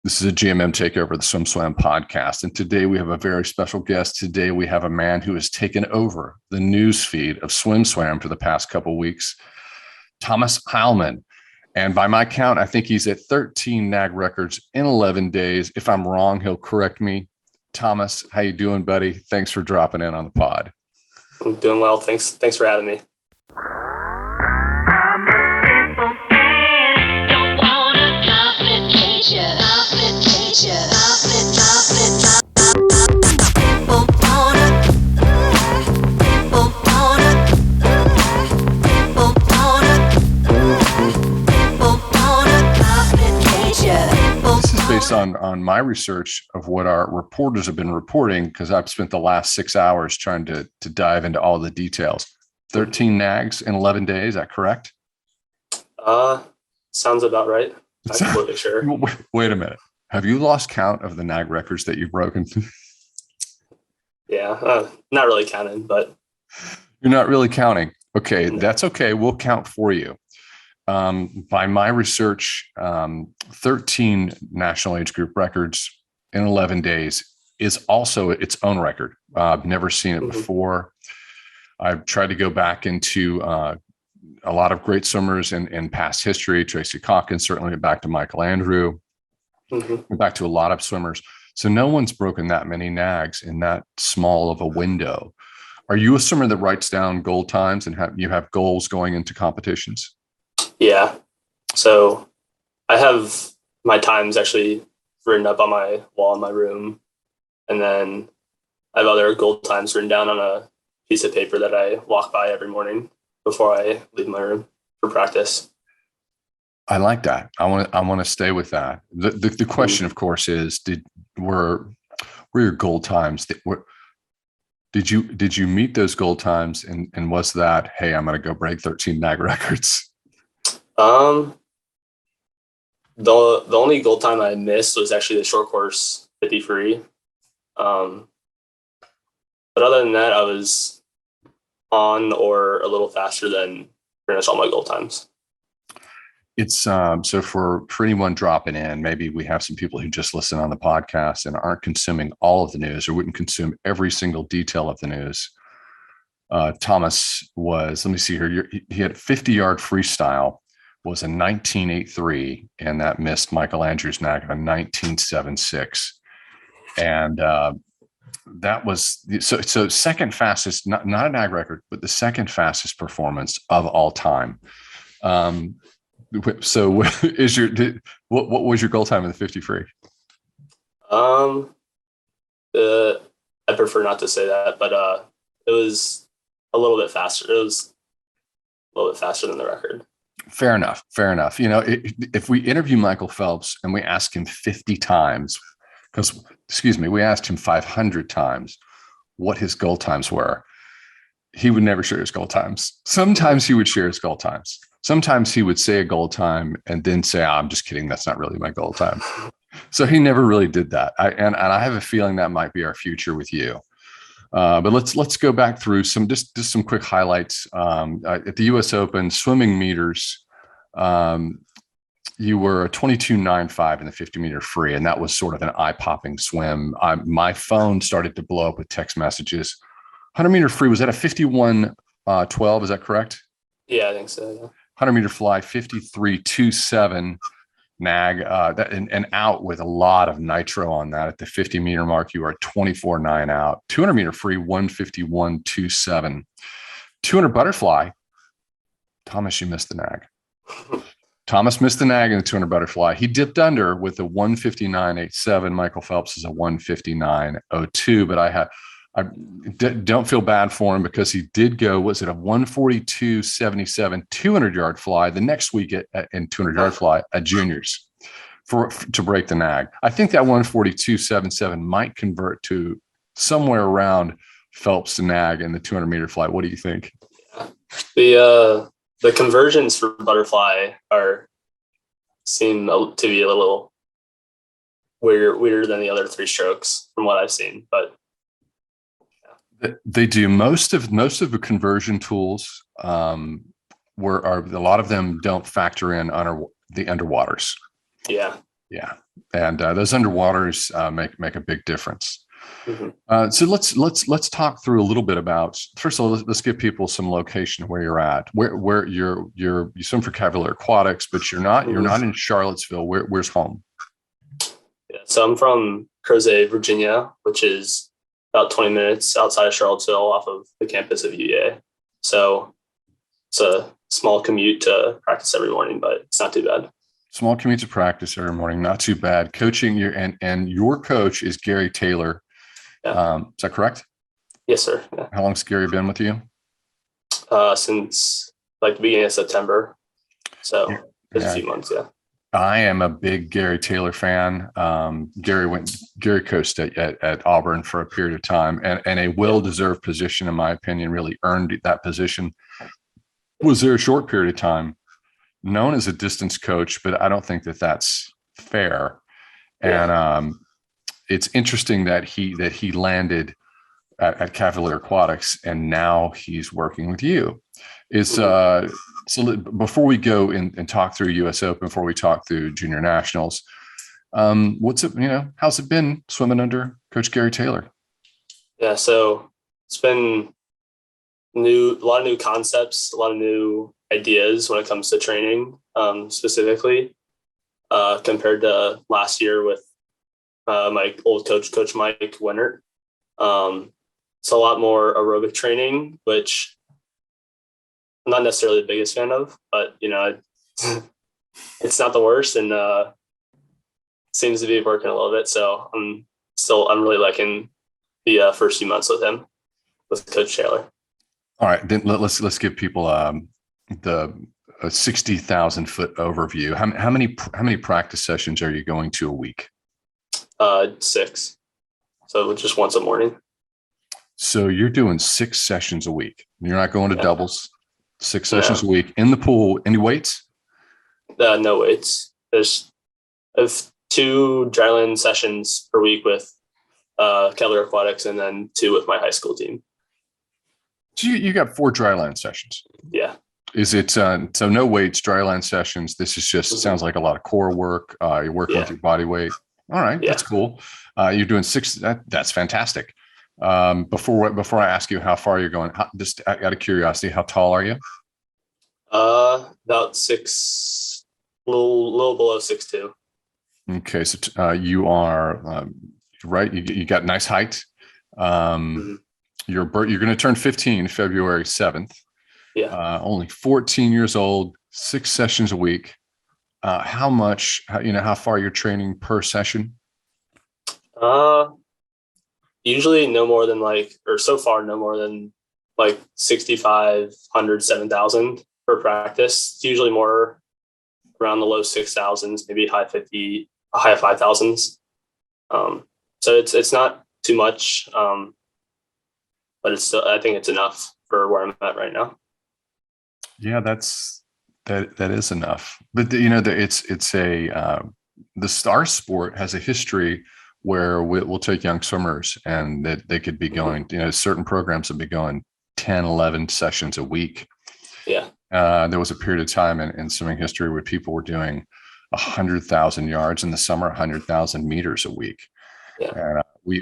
This is a GMM takeover of the SwimSwam podcast. And today we have a very special guest. Today we have a man who has taken over the news feed of SwimSwam for the past couple of weeks, Thomas Heilman. And by my count, I think he's at 13 NAG records in 11 days. If I'm wrong, he'll correct me. Thomas, how you doing, buddy? Thanks for dropping in on the pod. I'm doing well. Thanks for having me. Based on my research of what our reporters have been reporting, because I've spent the last 6 hours trying to dive into all the details. 13 NAGs in 11 days, is that correct? Sounds about right. I'm completely sure. Wait a minute. Have you lost count of the NAG records that you've broken? Yeah, not really counting, but. You're not really counting. Okay, that's okay. We'll count for you. By my research, 13 national age group records in 11 days is also its own record. I've never seen it before. I've tried to go back into a lot of great swimmers in past history. Tracy Calkins, certainly back to Michael Andrew, back to a lot of swimmers. So no one's broken that many NAGs in that small of a window. Are you a swimmer that writes down goal times and you have goals going into competitions? Yeah. So I have my times actually written up on my wall in my room. And then I have other goal times written down on a piece of paper that I walk by every morning before I leave my room for practice. I like that. I want to stay with that. The question, of course, is were your goal times did you meet those goal times and was that, hey, I'm going to go break 13 NAG records? The only goal time I missed was actually the short course 50 free. But other than that, I was on or a little faster than pretty much all my goal times. It's so for anyone dropping in, maybe we have some people who just listen on the podcast and aren't consuming all of the news or wouldn't consume every single detail of the news. Thomas was, let me see here, he had a 50-yard freestyle, was a 19.83, and that missed Michael Andrews' NAG of a 19.76. And that was so second fastest, not a NAG record, but the second fastest performance of all time. So what was your goal time in the 50 free? I prefer not to say that, but it was a little bit faster. It was a little bit faster than the record. Fair enough. You know, if we interview Michael Phelps and we ask him 50 times, we asked him 500 times what his goal times were, he would never share his goal times. Sometimes he would share his goal times. Sometimes he would say a goal time and then say, I'm just kidding. That's not really my goal time. So he never really did that. And I have a feeling that might be our future with you. But let's go back through some some quick highlights. At the U.S. Open swimming meters, you were a 22.95 in the 50-meter free, and that was sort of an eye-popping swim. My phone started to blow up with text messages. 100-meter free, was that a 51.12? Is that correct? Yeah, I think so. Yeah. 100-meter fly, 53.27. NAG, and out with a lot of nitro on that. At the 50-meter mark, you are 24.9 out. 200-meter free, 151.27. 200 butterfly, Thomas, you missed the NAG. Thomas missed the NAG in the 200 butterfly. He dipped under with a 159.87. Michael Phelps is a 159.02, but I don't feel bad for him because he did go, was it a 142.77 200-yard fly the next week in 200-yard fly at juniors to break the NAG. I think that 142.77 might convert to somewhere around Phelps' NAG in the 200-meter fly. What do you think? The conversions for butterfly seem to be a little weirder than the other three strokes from what I've seen, but they do. Most of the conversion tools a lot of them don't factor in the underwaters. Yeah. And those underwaters make a big difference. Mm-hmm. So let's talk through a little bit about, first of all, let's give people some location where you're at. Where you swim for Cavalier Aquatics, but you're not in Charlottesville. Where's home? Yeah, so I'm from Crozet, Virginia, which is about 20 minutes outside of Charlottesville off of the campus of UVA. So it's a small commute to practice every morning, but it's not too bad. Small commute to practice every morning, not too bad. Coaching and your coach is Gary Taylor. Yeah. Is that correct? Yes, sir. Yeah. How long's Gary been with you? Since like the beginning of September. So it's a few months, yeah. I am a big Gary Taylor fan. Gary coached at Auburn for a period of time, and a well-deserved position, in my opinion, really earned that position. Was there a short period of time known as a distance coach, but I don't think that that's fair. Yeah. And it's interesting that he landed at Cavalier Aquatics, and now he's working with you. So before we go and talk through US Open, before we talk through Junior Nationals, how's it been swimming under Coach Gary Taylor? Yeah, so it's been a lot of new concepts, a lot of new ideas when it comes to training, specifically compared to last year with my old coach Mike Winnert. It's a lot more aerobic training, which I'm not necessarily the biggest fan of, but it's not the worst, and seems to be working a little bit. So I'm really liking the first few months with him, with Coach Taylor. All right, then let's give people the 60,000 foot overview. How many practice sessions are you going to a week? 6. So just once a morning. So you're doing 6 sessions a week. You're not going to doubles. 6 sessions a week in the pool. Any weights? No weights. I have 2 dryland sessions per week with Cavalier Aquatics, and then 2 with my high school team. So you got 4 dryland sessions. Yeah. Is it so no weights, dryland sessions? This is just sounds like a lot of core work. You're working with your body weight. All right, that's cool. You're doing 6. That's fantastic. Before I ask you how far you're going, just out of curiosity, how tall are you? About 6, little below 6'2". Okay, so you are right. You got nice height. You're going to turn 15 February 7th. Yeah. Only 14 years old, 6 sessions a week. How far you're training per session? Usually no more than so far no more than 6,500, 7,000 per practice. It's usually more around the low 6,000s, maybe high 5,000s. So it's not too much, but it's still, I think it's enough for where I'm at right now. Yeah, that is enough. But the star sport has a history where we'll take young swimmers and that they could be going, certain programs would be going 10, 11 sessions a week. Yeah. There was a period of time in swimming history where people were doing 100,000 yards in the summer, 100,000 meters a week. Yeah. And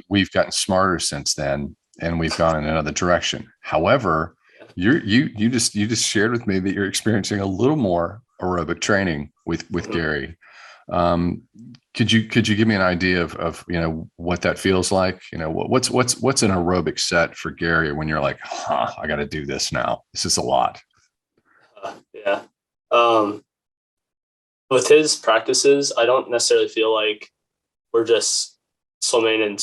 we've gotten smarter since then, and we've gone in another direction. However, you just shared with me that you're experiencing a little more aerobic training with Gary. Could you give me an idea of what that feels like? What's an aerobic set for Gary when you're like, I got to do this now. This is a lot. Yeah. With his practices, I don't necessarily feel like we're just swimming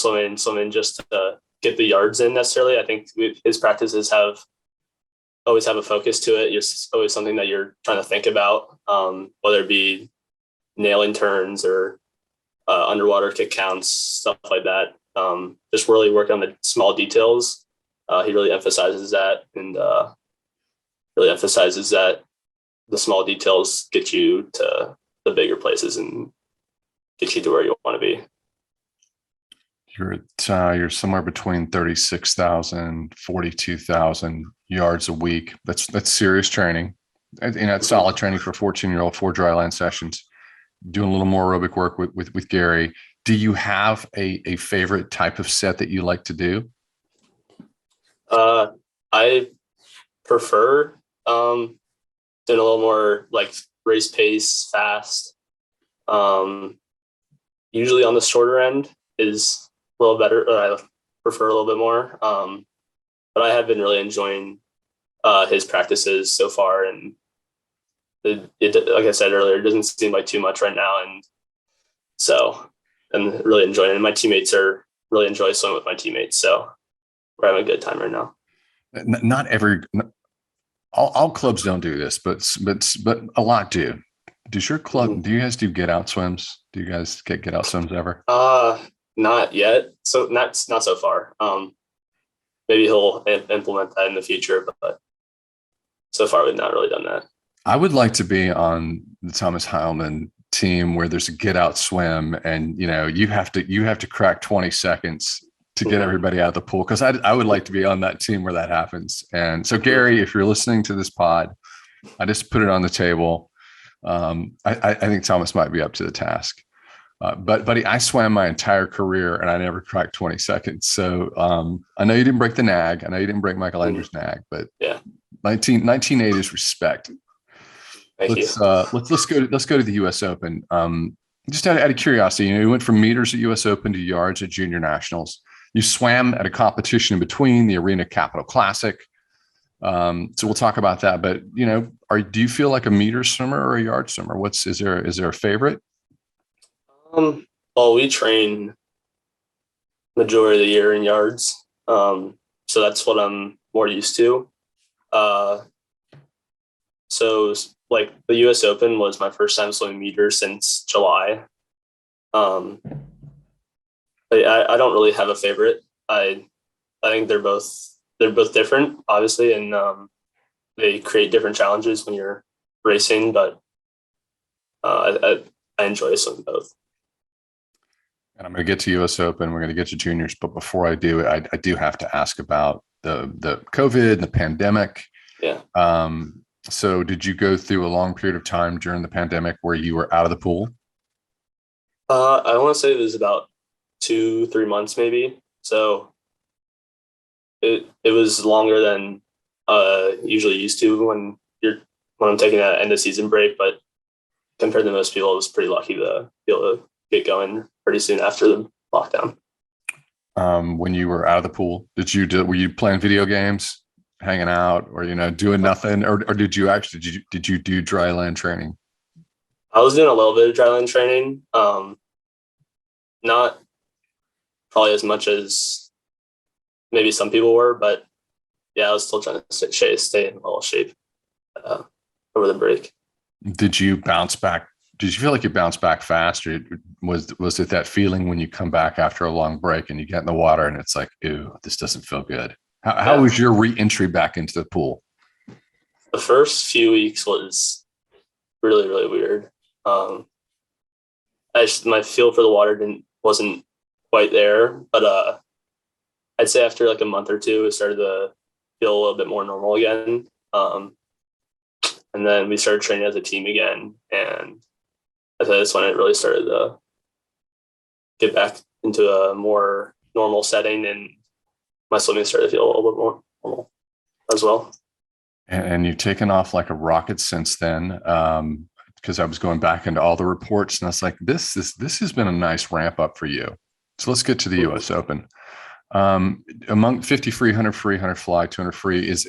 just to get the yards in necessarily. I think his practices always have a focus to it. It's always something that you're trying to think about, whether it be nailing turns or underwater kick counts, stuff like that. Just really working on the small details. He really emphasizes that, and really emphasizes that the small details get you to the bigger places and get you to where you want to be. You're somewhere between 36,000, 42,000 yards a week. That's serious training. It's solid training for a 14-year-old, 4 dryland sessions. doing a little more aerobic work with Gary. Do you have a favorite type of set that you like to do? I prefer doing a little more like race pace, fast. Usually on the shorter end is a little better. I prefer a little bit more. But I have been really enjoying his practices so far, and like I said earlier, it doesn't seem like too much right now, and so I'm really enjoying it. And my teammates are really enjoy swimming with my teammates, so we're having a good time right now. Not every all clubs don't do this, but a lot do. Does your club? Mm-hmm. Do you guys do get out swims? Do you guys get out swims ever? Not yet. So not so far. Maybe he'll implement that in the future, but so far we've not really done that. I would like to be on the Thomas Heilman team where there's a get out swim, and you have to crack 20 seconds to get everybody out of the pool, because I would like to be on that team where that happens. And so, Gary, if you're listening to this pod, I just put it on the table. I think Thomas might be up to the task. But buddy, I swam my entire career and I never cracked 20 seconds. So I know you didn't break the NAG. I know you didn't break Michael Andrews' NAG, but yeah, 1980s respect. Let's go to the U.S. Open. Just out of curiosity, you went from meters at U.S. Open to yards at Junior Nationals. You swam at a competition in between, the Arena Capital Classic. So we'll talk about that. But do you feel like a meter swimmer or a yard swimmer? Is there a favorite? Well, we train majority of the year in yards, so that's what I'm more used to. So like the U.S. Open was my first time swimming meters since July. I don't really have a favorite. I think they're both different, obviously, and they create different challenges when you're racing. But I enjoy swimming both. And I'm going to get to U.S. Open. We're going to get to juniors, but before I do, I do have to ask about the COVID and the pandemic. Yeah. So did you go through a long period of time during the pandemic where you were out of the pool? I want to say it was about 2-3 months, maybe. So it was longer than usually used to when I'm taking that end of season break. But compared to most people, I was pretty lucky to be able to get going pretty soon after the lockdown. When you were out of the pool, were you playing video games, hanging out, or doing nothing, or did you do dry land training? I was doing a little bit of dry land training, not probably as much as maybe some people were, but yeah, I was still trying to stay in a little shape over the break. Did you bounce back? Did you feel like you bounced back fast, or was it that feeling when you come back after a long break and you get in the water and it's like, ew, this doesn't feel good? How was your re-entry back into the pool? The first few weeks was really, really weird. My feel for the water wasn't quite there, but I'd say after like a month or two, it started to feel a little bit more normal again. And then we started training as a team again, and I think that's when it really started to get back into a more normal setting, and my swimming started to feel a little bit more normal as well. And you've taken off like a rocket since then, because I was going back into all the reports and I was like, this has been a nice ramp up for you. So let's get to the U.S. Open. Among 50 free, 100 free, 100 fly, 200 free, is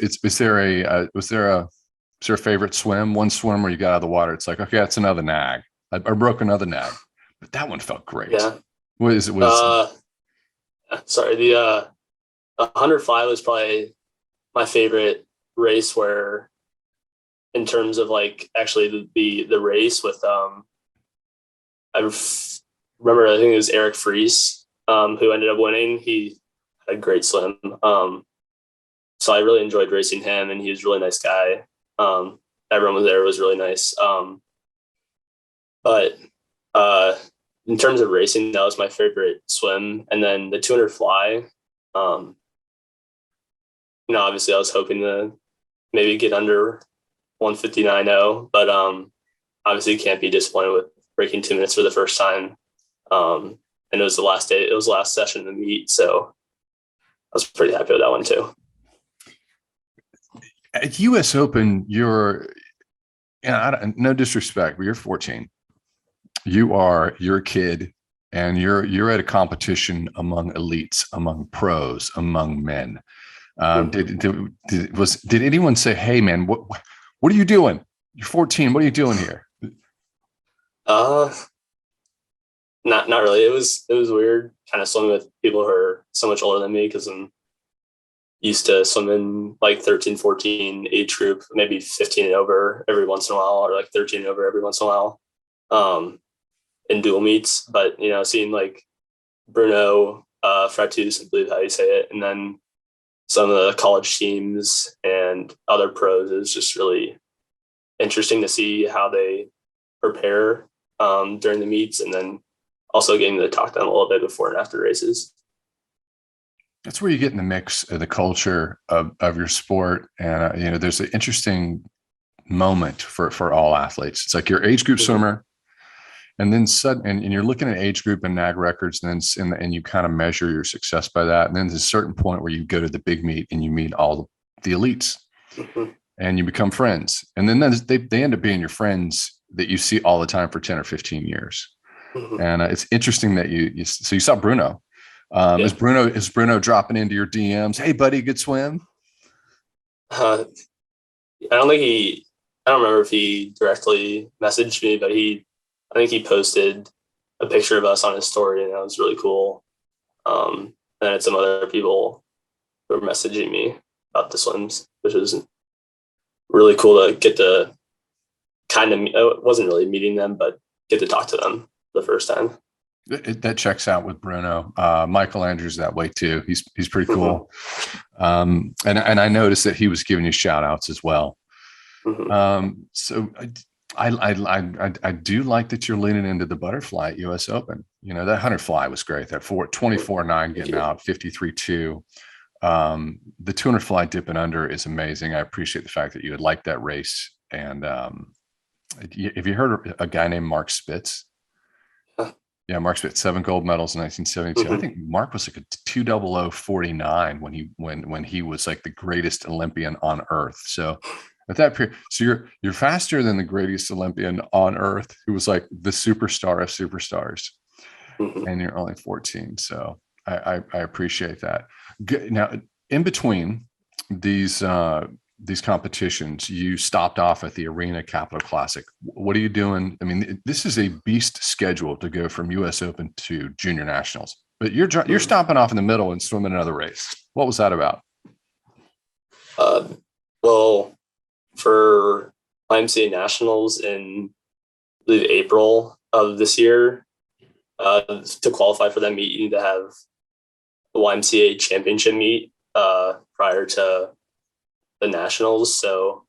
there a favorite swim? One swim where you got out of the water, it's like, okay, that's another NAG. I broke another NAG, but that one felt great. Yeah. Sorry, the 100 fly was probably my favorite race, where in terms of like actually the race with I remember, I think it was Eric Fries who ended up winning. He had a great swim, so I really enjoyed racing him, and he was a really nice guy. Everyone was there, was really nice. But in terms of racing, that was my favorite swim. And then the 200 fly, obviously I was hoping to maybe get under 159.0, but obviously can't be disappointed with breaking 2 minutes for the first time. And it was the last day. It was the last session of the meet. So I was pretty happy with that one too. At US Open, you're, no disrespect, but you're 14. You're a kid, and you're at a competition among elites, among pros, among men. Did anyone say, "Hey, man, what are you doing? You're 14. What are you doing here?" Not really. It was weird, kind of swimming with people who are so much older than me, because I'm used to swimming like 13, 14 age group, maybe 15 and over every once in a while, or like 13 and over every once in a while, in dual meets. But, seeing like Bruno, Fratus, I believe how you say it, and then some of the college teams and other pros is just really interesting to see how they prepare during the meets, and then also getting to talk to them a little bit before and after races. That's where you get in the mix of the culture of your sport. And, there's an interesting moment for all athletes. It's like your age group swimmer, and then and you're looking at age group and NAG records, and you kind of measure your success by that. And then there's a certain point where you go to the big meet and you meet all the elites, and you become friends. And then they end up being your friends that you see all the time for 10 or 15 years. And it's interesting that you saw Bruno. Is Bruno dropping into your DMs? Hey, buddy, good swim? I don't remember if he directly messaged me, but I think he posted a picture of us on his story, and that was really cool. And I had some other people who were messaging me about the swims, which was really cool to get to it wasn't really meeting them, but get to talk to them the first time. That checks out with Bruno. Michael Andrews that way too. He's pretty cool. And I noticed that he was giving you shout outs as well. So I do like that you're leaning into the butterfly at US Open. That 100 fly was great. That 24.9 getting out, 53.2. The 200 fly dipping under is amazing. I appreciate the fact that you would like that race. And have you heard of a guy named Mark Spitz? Yeah, Mark Spitz, 7 gold medals in 1972. I think Mark was like a 200.49 when he was like the greatest Olympian on earth. So at that period, so you're faster than the greatest Olympian on earth, who was like the superstar of superstars, and you're only 14. So I appreciate that. Now, in between these competitions, you stopped off at the Arena Capital Classic. What are you doing? I mean, this is a beast schedule to go from US Open to Junior Nationals, but you're stopping off in the middle and swimming another race. What was that about? Well, for YMCA Nationals in, I believe, April of this year, to qualify for that meet, you need to have the YMCA championship meet prior to the Nationals. So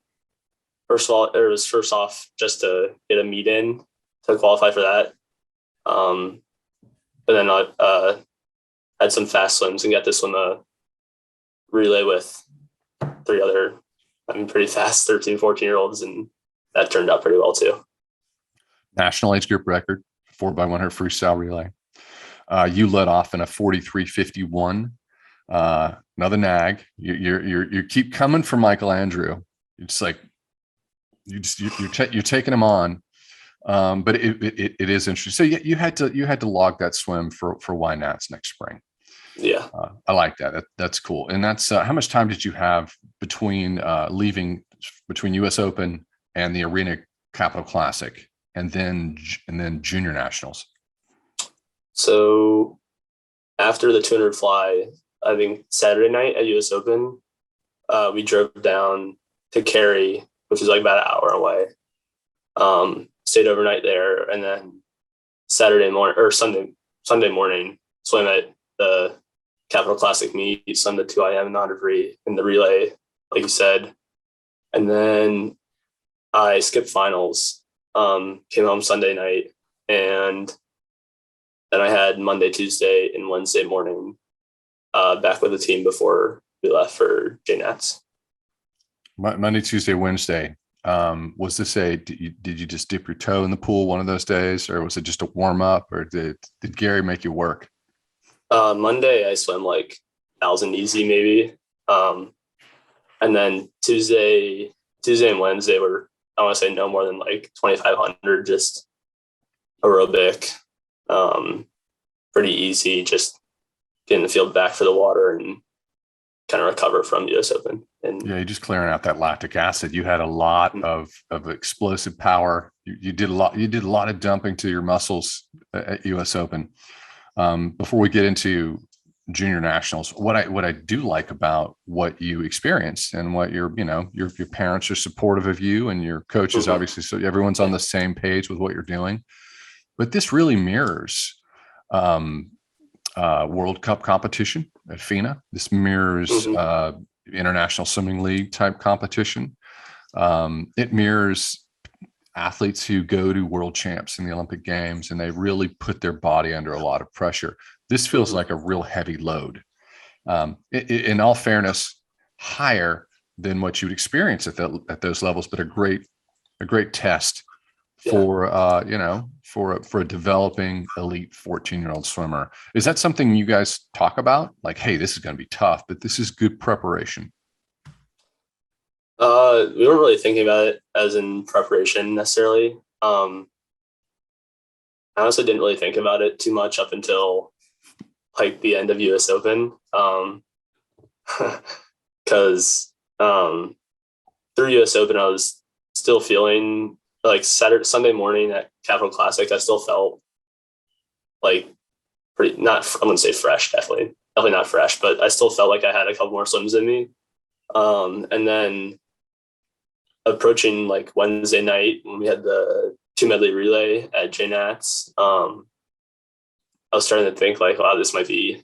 first off just to get a meet in to qualify for that. But then I had some fast swims and got to swim a relay with 3 other, pretty fast 13, 14-year-olds, and that turned out pretty well too. National age group record, 4x100 freestyle relay. You led off in a 43.51. Another NAG. You keep coming for Michael Andrew. It's like you're taking him on. But it is interesting. So you had to log that swim for YNATs next spring. Yeah, I like that. That's cool. And that's how much time did you have between leaving between US Open and the Arena Capital Classic, and then Junior Nationals? So after the 200 fly, I think Saturday night at US Open, we drove down to Cary, which is like about an hour away. Stayed overnight there, and then Sunday morning, swim at the Capital Classic meet, swim the 2 IM and the 100 free in the relay, like you said. And then I skipped finals, came home Sunday night, and then I had Monday, Tuesday, and Wednesday morning back with the team before we left for JNATs. Monday, Tuesday, Wednesday. Was this did you just dip your toe in the pool one of those days, or was it just a warm up, or did Gary make you work? Monday I swam like 1,000 easy maybe. And then Tuesday and Wednesday were, I want to say no more than like 2,500, just aerobic, pretty easy, just getting the field back for the water and kind of recover from US Open. And yeah, you're just clearing out that lactic acid. You had a lot of explosive power. You did a lot of dumping to your muscles at US Open. Before we get into Junior Nationals, what I do like about what you experienced and what your parents are supportive of you, and your coaches, obviously, so everyone's on the same page with what you're doing. But this really mirrors World Cup competition at Phenom. This mirrors International Swimming League type competition. It mirrors athletes who go to world champs in the Olympic Games, and they really put their body under a lot of pressure. This feels like a real heavy load. In all fairness, higher than what you'd experience at those levels, but a great test for for a developing elite 14-year-old swimmer. Is that something you guys talk about? Like, hey, this is going to be tough, but this is good preparation. We weren't really thinking about it as in preparation necessarily. I honestly didn't really think about it too much up until like the end of US Open. Because through US Open, I was still feeling like Sunday morning at Capital Classic, I still felt like pretty, not, I wouldn't say fresh, definitely not fresh, but I still felt like I had a couple more swims in me. And then approaching like Wednesday night when we had the 2 medley relay at JNats, I was starting to think like, wow, this might be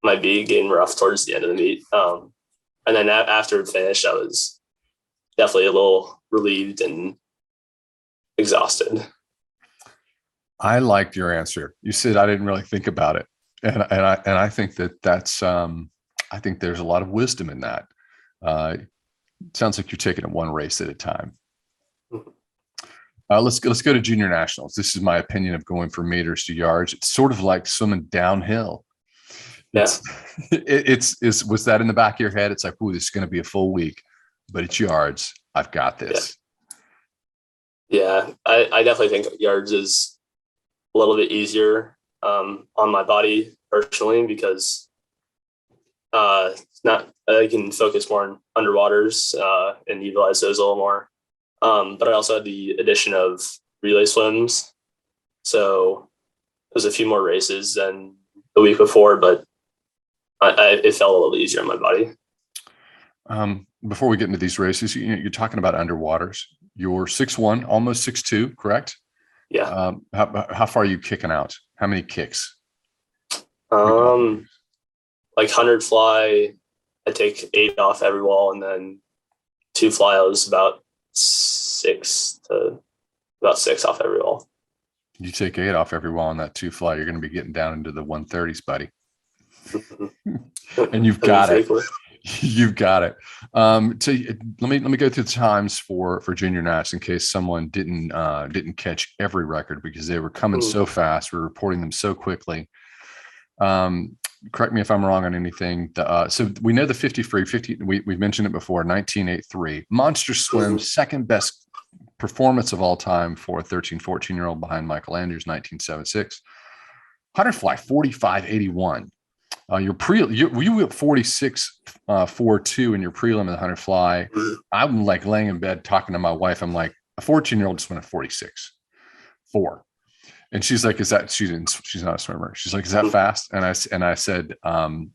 getting rough towards the end of the meet. And then after it finished, I was definitely a little relieved and exhausted. I liked your answer. You said I didn't really think about it, and I think that's I think there's a lot of wisdom in that. It sounds like you're taking it one race at a time. Let's go to Junior Nationals. This is my opinion of going from meters to yards. It's sort of like swimming downhill. Yeah. It's was that in the back of your head? It's like, ooh, this is going to be a full week, but it's yards. I've got this. Yeah, I definitely think yards is a little bit easier on my body personally, because it's not, I can focus more on underwaters and utilize those a little more. But I also had the addition of relay swims, so there's a few more races than the week before, but it felt a little easier on my body. Before we get into these races, you're talking about underwaters. You're 6'1", almost 6'2", correct? Yeah. How far are you kicking out? How many kicks? Like 100 fly, I take 8 off every wall, and then 2 flyos about 6 off every wall. You take 8 off every wall on that 2 fly, you're going to be getting down into the 130s, buddy. And you've got it. You've got it. So let me go through the times for Junior Nats in case someone didn't catch every record, because they were coming so fast. We're reporting them so quickly. Correct me if I'm wrong on anything. So we know the 50 free, 50. We've mentioned it before. 1983 monster swim, second best performance of all time for a 13, 14-year-old behind Michael Andrews, 1976. 100 fly, 45.81. You were at 46.42 in your prelim in the 100 fly. I'm like laying in bed talking to my wife. I'm like, a 14-year-old just went at 46.4. And she's like, she's not a swimmer. She's like, is that fast? And I said, I'm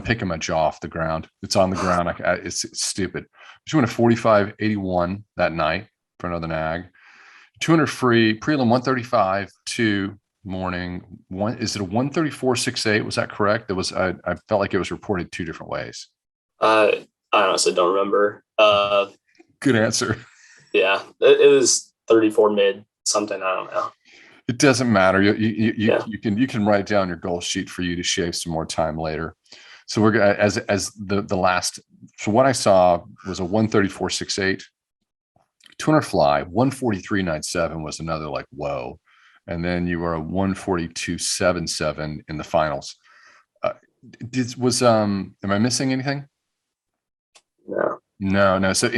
picking my jaw off the ground. It's on the ground. It's stupid. She went at 45.81 that night for another NAG. 200 free, prelim 135.2. Morning one. Is it a 134.68? Was that correct? I felt like it was reported 2 different ways. I honestly don't remember. Good answer. Yeah, it was 34 mid something. I don't know. It doesn't matter. You can write down your goal sheet for you to shave some more time later. So we're as the last. So what I saw was a 134.68 200 fly, 143.97 was another like, whoa. And then you were a 142.77 in the finals. Am I missing anything? No. No. So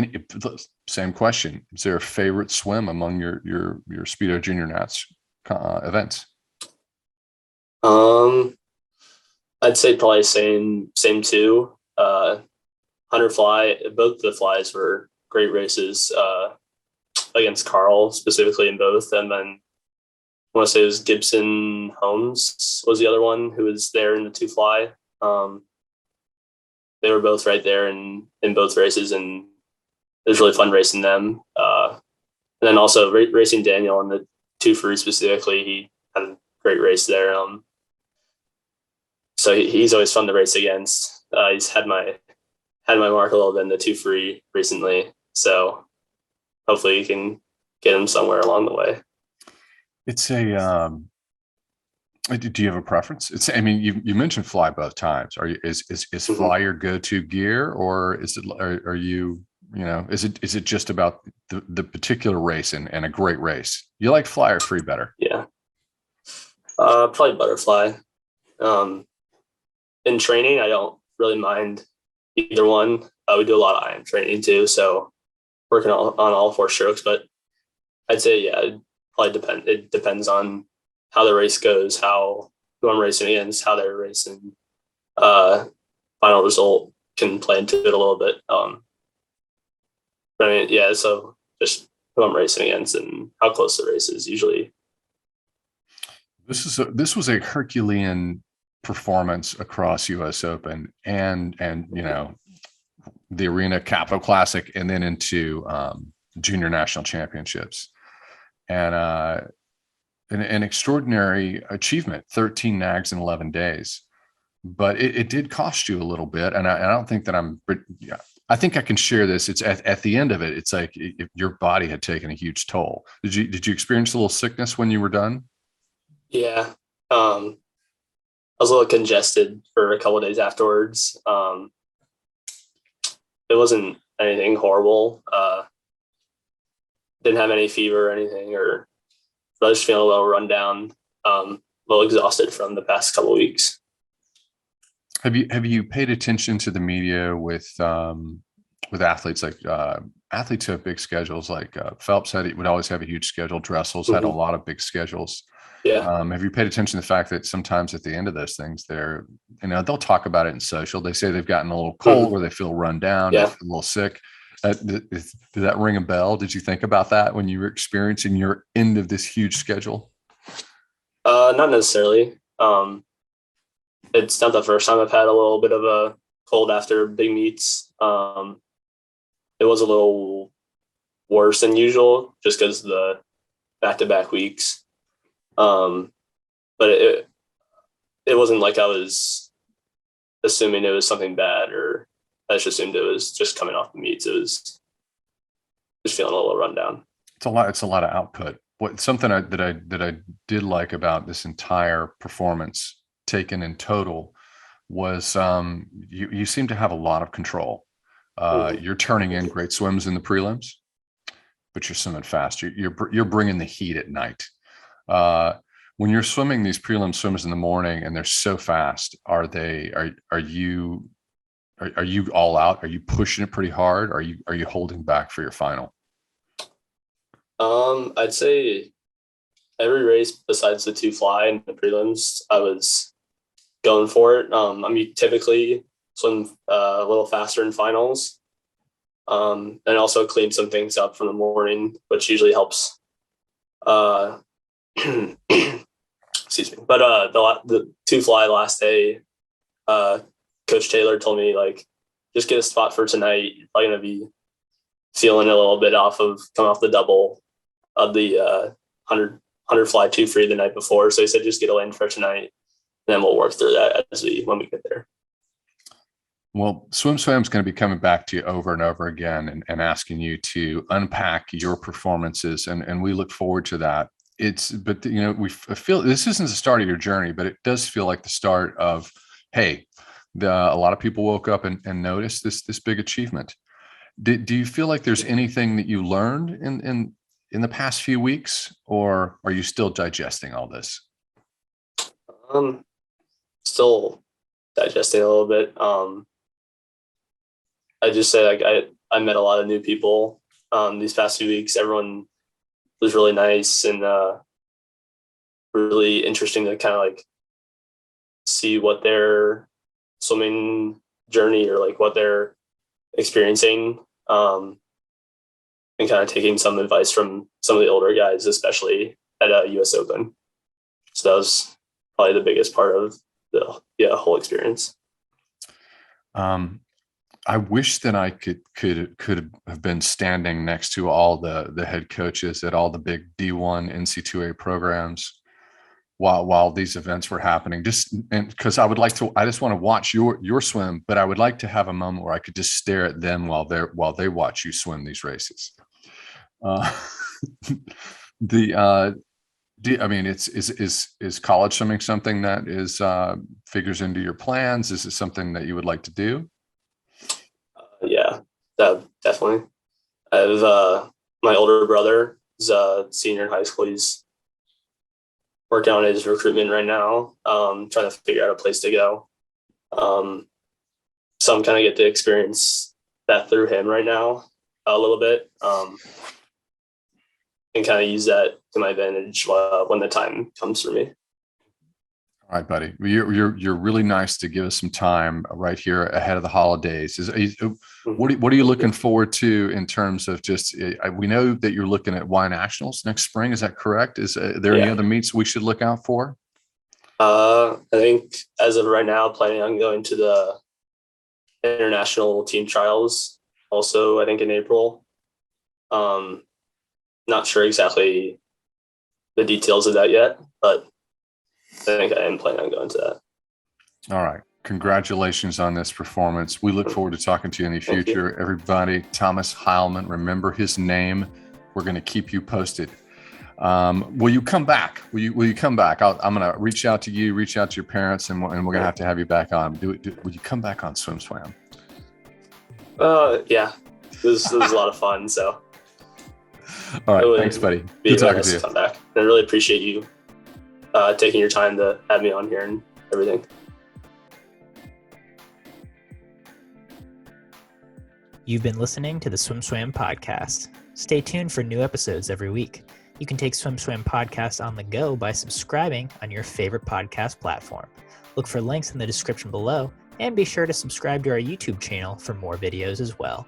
same question. Is there a favorite swim among your Speedo Junior Nats events? I'd say probably same too. 100 fly, both the flies were great races against Carl specifically in both. And then I want to say it was Gibson Holmes was the other one who was there in the 2 fly. They were both right there in both races, and it was really fun racing them. And then also racing Daniel in the 2 free specifically, he had a great race there. So he's always fun to race against. He's had my mark a little bit in the 2 free recently, so hopefully you can get him somewhere along the way. It's a do you have a preference? I mean, you mentioned fly both times. Is fly your go-to gear, or is it are you is it just about the particular race and a great race? You like fly or free better? Yeah, probably butterfly. In training, I don't really mind either one. We do a lot of IM training too, so working on all 4 strokes. But I'd say, yeah, it probably it depends on how the race goes, who I'm racing against, how they're racing. Final result can play into it a little bit. But I mean, yeah, so just who I'm racing against and how close the race is usually. This was a Herculean performance across US Open and the Arena Capital Classic, and then into Junior National Championships, and an extraordinary achievement, 13 NAGs in 11 days. But it did cost you a little bit, and I don't think that I think I can share this. It's at the end of it, it's like if your body had taken a huge toll. Did you experience a little sickness when you were done? Yeah. I was a little congested for a couple of days afterwards. It wasn't anything horrible. Didn't have any fever or anything, or I was just feeling a little run down, a little exhausted from the past couple of weeks. Have you paid attention to the media with athletes? Like athletes who have big schedules, like Phelps would always have a huge schedule. Dressel's had a lot of big schedules. Yeah. Have you paid attention to the fact that sometimes at the end of those things, they'll talk about it in social. They say they've gotten a little cold, or they feel run down, they feel a little sick. Did that ring a bell? Did you think about that when you were experiencing your end of this huge schedule? Not necessarily. It's not the first time I've had a little bit of a cold after big meets. It was a little worse than usual just because of the back-to-back weeks. But it wasn't like I was assuming it was something bad, or I just assumed it was just coming off the meets. It was just feeling a little run down. It's a lot of output. Something that I did like about this entire performance taken in total was you seem to have a lot of control. You're turning in great swims in the prelims, but you're swimming fast. You're bringing the heat at night. When you're swimming these prelim swims in the morning and they're so fast, are you all out? Are you pushing it pretty hard? Are you holding back for your final? I'd say every race besides the 2 fly and the prelims, I was going for it. I mean, typically swim a little faster in finals, and also clean some things up from the morning, which usually helps. Excuse me. But the 2 fly last day, Coach Taylor told me, like, just get a spot for tonight. You're probably going to be feeling a little bit coming off the double of the 100 fly 2 free the night before. So he said, just get a lane for tonight, and then we'll work through that when we get there. Well, SwimSwam is going to be coming back to you over and over again and asking you to unpack your performances. And we look forward to that. But we feel this isn't the start of your journey, but it does feel like the start of, hey, a lot of people woke up and noticed this big achievement. Do you feel like there's anything that you learned in the past few weeks, or are you still digesting all this? Still digesting a little bit. I just say like I met a lot of new people these past few weeks. Everyone was really nice and really interesting to kind of like see what their swimming journey or like what they're experiencing, and kind of taking some advice from some of the older guys, especially at US Open. So that was probably the biggest part of the whole experience. I wish that I could have been standing next to all the head coaches at all the big D1 NC2A programs while these events were happening, because I just want to watch your swim, but I would like to have a moment where I could just stare at them while they watch you swim these races. Is college swimming something that is figures into your plans? Is it something that you would like to do? Yeah, definitely. I have my older brother is a senior in high school. He's working on his recruitment right now, trying to figure out a place to go. So I'm kind of get to experience that through him right now a little bit, and kind of use that to my advantage when the time comes for me. All right, buddy. You're really nice to give us some time right here ahead of the holidays. What are you looking forward to in terms of just? We know that you're looking at Y Nationals next spring. Is that correct? Is there any other meets we should look out for? I think as of right now, planning on going to the international team trials. Also, I think in April. Not sure exactly the details of that yet, but I think I am planning on going to that. All right. Congratulations on this performance. We look forward to talking to you in the future. Everybody, Thomas Heilman, remember his name. We're going to keep you posted. Will you come back? Will you come back? I'm going to reach out to you, reach out to your parents, and we're going to have you back on. Will you come back on SwimSwam? Yeah. This was a lot of fun. So. All right. Thanks, buddy. Good talking to you. Come back. I really appreciate you taking your time to have me on here and everything. You've been listening to the SwimSwam podcast. Stay tuned for new episodes every week. You can take SwimSwam podcast on the go by subscribing on your favorite podcast platform. Look for links in the description below, and be sure to subscribe to our YouTube channel for more videos as well.